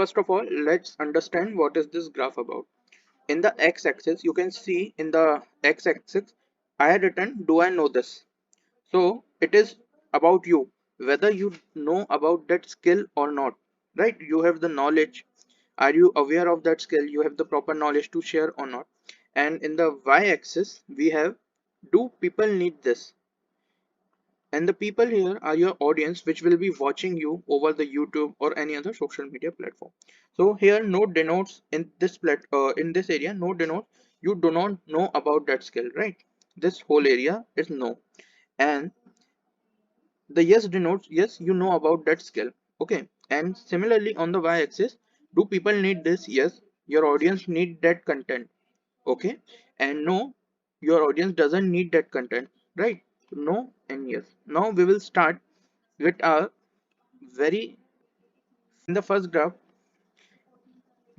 first of all, let's understand what is this graph about. In the x-axis, you can see in the x-axis, I had written, do I know this? So it is about you, whether you know about that skill or not, right? You have the knowledge. Are you aware of that skill? You have the proper knowledge to share or not? And in the y-axis, we have, do people need this? And the people here are your audience, which will be watching you over the YouTube or any other social media platform. So here node denotes in this area, node denotes you do not know about that skill, right? This whole area is no. And the yes denotes yes, you know about that skill. Okay. And similarly on the y-axis, do people need this? Yes, your audience need that content. Okay. And no, your audience doesn't need that content, right? No and yes. Now we will start with our very in the first graph.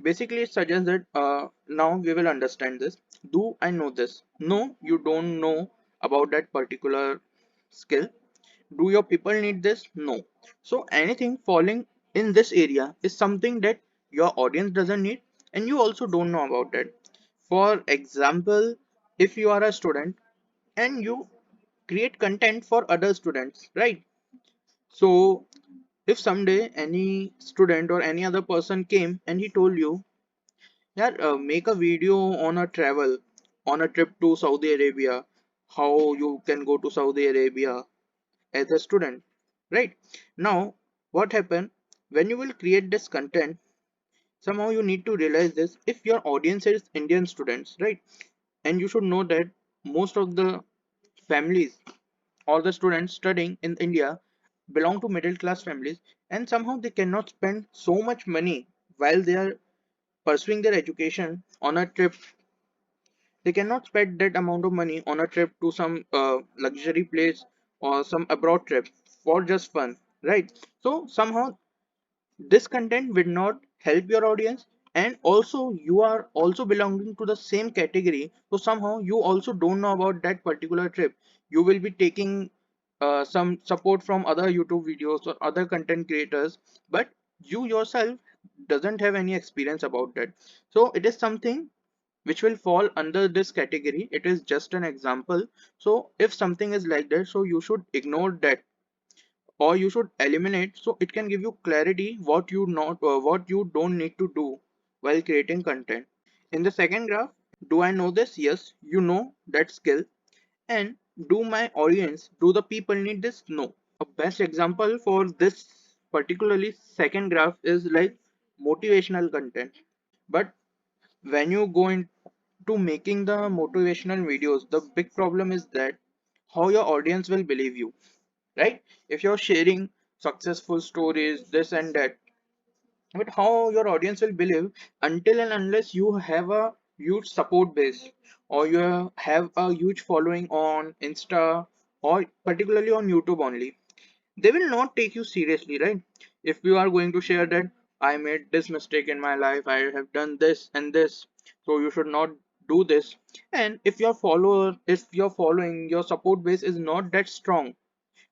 Basically it suggests that now we will understand this. Do I know this? No, you don't know about that particular skill. Do your people need this? No. So anything falling in this area is something that your audience doesn't need and you also don't know about it. For example, if you are a student and you create content for other students, right? So if someday any student or any other person came and he told you, yeah, make a video on a travel, on a trip to Saudi Arabia, how you can go to Saudi Arabia as a student, right? Now, what happened when you will create this content? Somehow you need to realize this. If your audience is Indian students, right? And you should know that most of the families or the students studying in India belong to middle class families, and somehow they cannot spend so much money while they are pursuing their education on a trip. They cannot spend that amount of money on a trip to some luxury place or some abroad trip for just fun, right? So somehow this content will not help your audience, and also you are also belonging to the same category, so somehow you also don't know about that particular trip. You will be taking some support from other YouTube videos or other content creators, but you yourself doesn't have any experience about that. So it is something which will fall under this category. It is just an example. So if something is like that, so you should ignore that or you should eliminate, so it can give you clarity what you don't need to do while creating content. In the second graph, do I know this? Yes, you know that skill. And do my audience, do the people need this? No. A best example for this particularly second graph is like motivational content. But when you go into making the motivational videos, the big problem is that how your audience will believe you, right? If you're sharing successful stories, this and that, but how your audience will believe until and unless you have a huge support base or you have a huge following on Insta or particularly on YouTube only, they will not take you seriously, right? If you are going to share that I made this mistake in my life, I have done this and this, so you should not do this. And if your following, your support base is not that strong,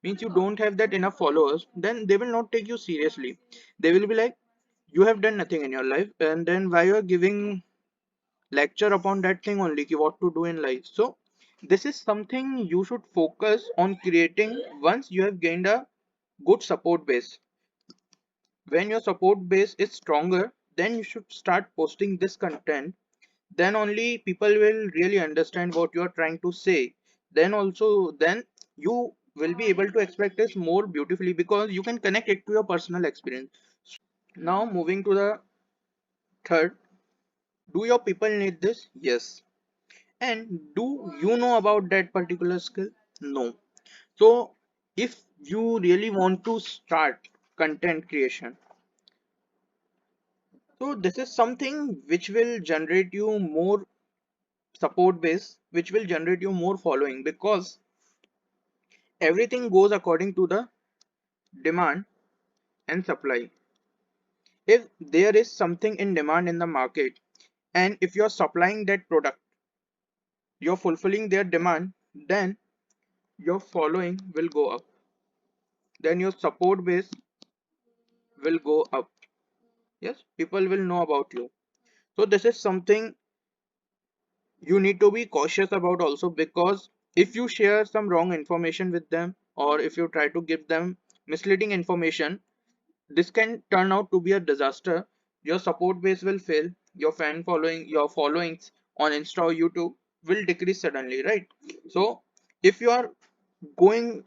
means you don't have that enough followers, then they will not take you seriously. They will be like, you have done nothing in your life, and then why you are giving lecture upon that thing only, ki what to do in life. So this is something you should focus on creating once you have gained a good support base. When your support base is stronger, then you should start posting this content. Then only people will really understand what you are trying to say. Then you will be able to express this more beautifully because you can connect it to your personal experience. Now moving to the third, do your people need this? Yes. And do you know about that particular skill? No. So if you really want to start content creation, so this is something which will generate you more support base, which will generate you more following, because everything goes according to the demand and supply. If there is something in demand in the market and if you're supplying that product, you're fulfilling their demand, then your following will go up, then your support base will go up. Yes, people will know about you. So this is something you need to be cautious about also, because if you share some wrong information with them, or if you try to give them misleading information, this can turn out to be a disaster. Your support base will fail, your your followings on Insta or YouTube will decrease suddenly, right? So if you are going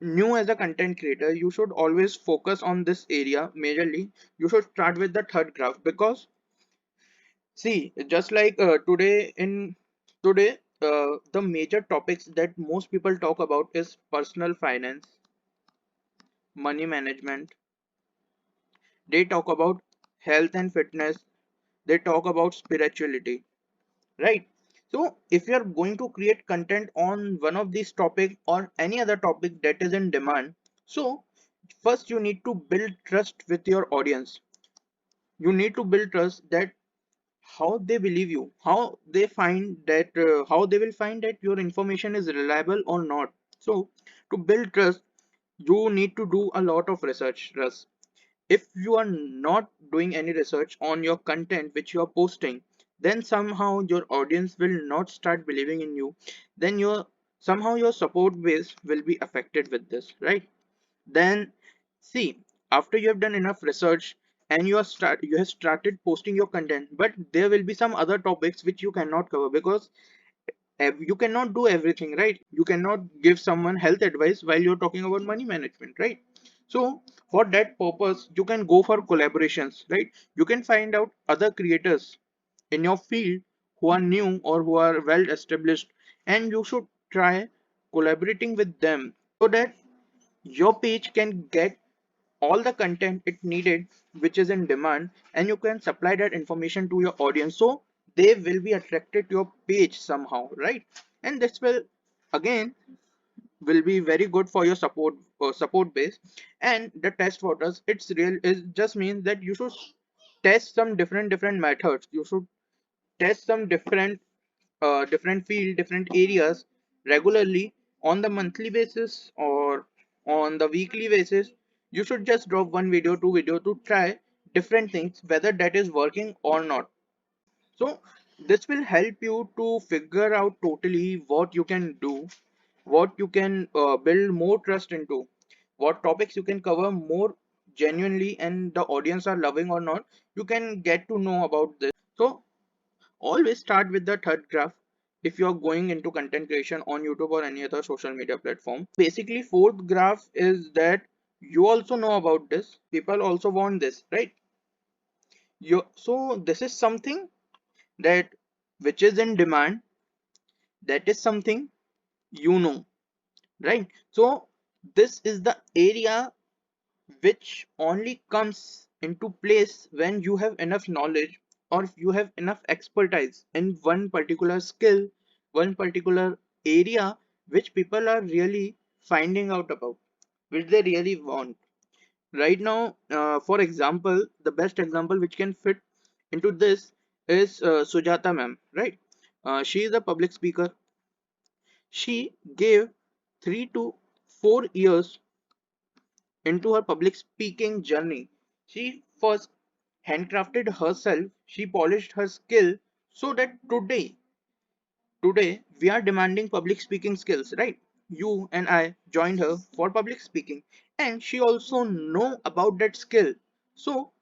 new as a content creator, you should always focus on this area majorly. You should start with the third graph, because see, just like today, the major topics that most people talk about is personal finance, money management. They talk about health and fitness. They talk about spirituality, right? So if you are going to create content on one of these topics or any other topic that is in demand, so first you need to build trust with your audience. You need to build trust that how they believe you, how they will find that your information is reliable or not. So to build trust, you need to do a lot of research, Russ. If you are not doing any research on your content which you are posting, then somehow your audience will not start believing in you. Then your support base will be affected with this, right? Then see, after you have done enough research and you have started posting your content, but there will be some other topics which you cannot cover, because you cannot do everything, right? You cannot give someone health advice while you're talking about money management, right? So for that purpose, you can go for collaborations, right? You can find out other creators in your field who are new or who are well established, and you should try collaborating with them so that your page can get all the content it needed which is in demand, and you can supply that information to your audience, so they will be attracted to your page somehow, right? And this will again will be very good for your support base. And the test waters, it's real is just means that you should test some different methods. You should test some different field, different areas regularly on the monthly basis or on the weekly basis. You should just drop one video, two video to try different things, whether that is working or not. So this will help you to figure out totally what you can do, what you can build more trust into, what topics you can cover more genuinely and the audience are loving or not. You can get to know about this. So always start with the third graph if you're going into content creation on YouTube or any other social media platform. Basically, fourth graph is that you also know about this. People also want this, right? So this is something that which is in demand. That is something you know, right? So this is the area which only comes into place when you have enough knowledge or if you have enough expertise in one particular skill, one particular area which people are really finding out about, which they really want. Right now, for example, the best example which can fit into this is Sujata ma'am, right? She is a public speaker. She gave 3 to 4 years into her public speaking journey. She first handcrafted herself, she polished her skill so that today we are demanding public speaking skills, right? You and I joined her for public speaking, and she also know about that skill. So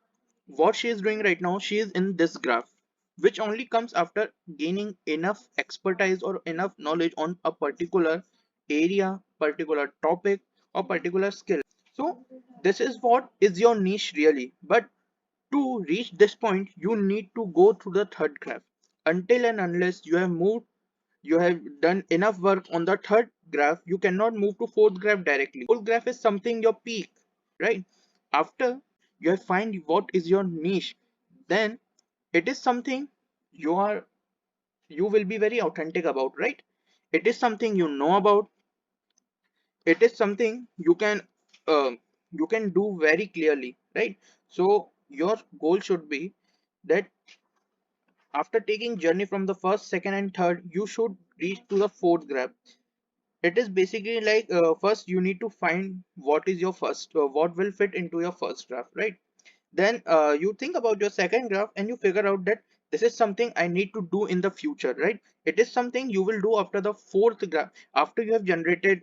what she is doing right now, she is in this graph, which only comes after gaining enough expertise or enough knowledge on a particular area, particular topic, or particular skill. So this is what is your niche really. But to reach this point, you need to go through the third graph. Until and unless you have done enough work on the third graph, you cannot move to fourth graph directly. Fourth graph is something your peak, right? After you have find what is your niche, then it is something you are you will be very authentic about, right? It is something you know about. It is something um, you can do very clearly, right? So your goal should be that after taking journey from the first, second, and third, you should reach to the fourth graph. It is basically like first you need to find what is your first what will fit into your first draft, right? Then you think about your second graph and you figure out that this is something I need to do in the future, right? It is something you will do after the fourth graph. After you have generated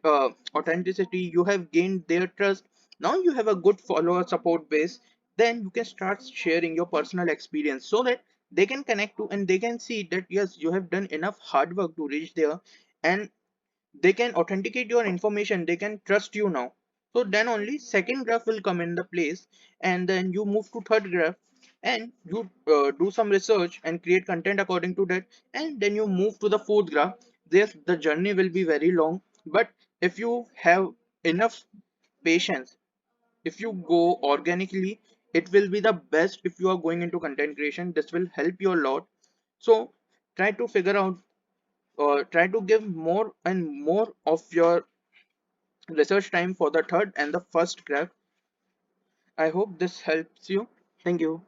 authenticity, you have gained their trust, now you have a good follower support base. Then you can start sharing your personal experience so that they can connect to and they can see that yes, you have done enough hard work to reach there, and they can authenticate your information, they can trust you now. So then only second graph will come in the place, and then you move to third graph, and you do some research and create content according to that, and then you move to the fourth graph. Yes, the journey will be very long, but if you have enough patience, if you go organically, it will be the best. If you are going into content creation, this will help you a lot. So try to figure out, try to give more and more of your research time for the third and the first graph. I hope this helps you. Thank you.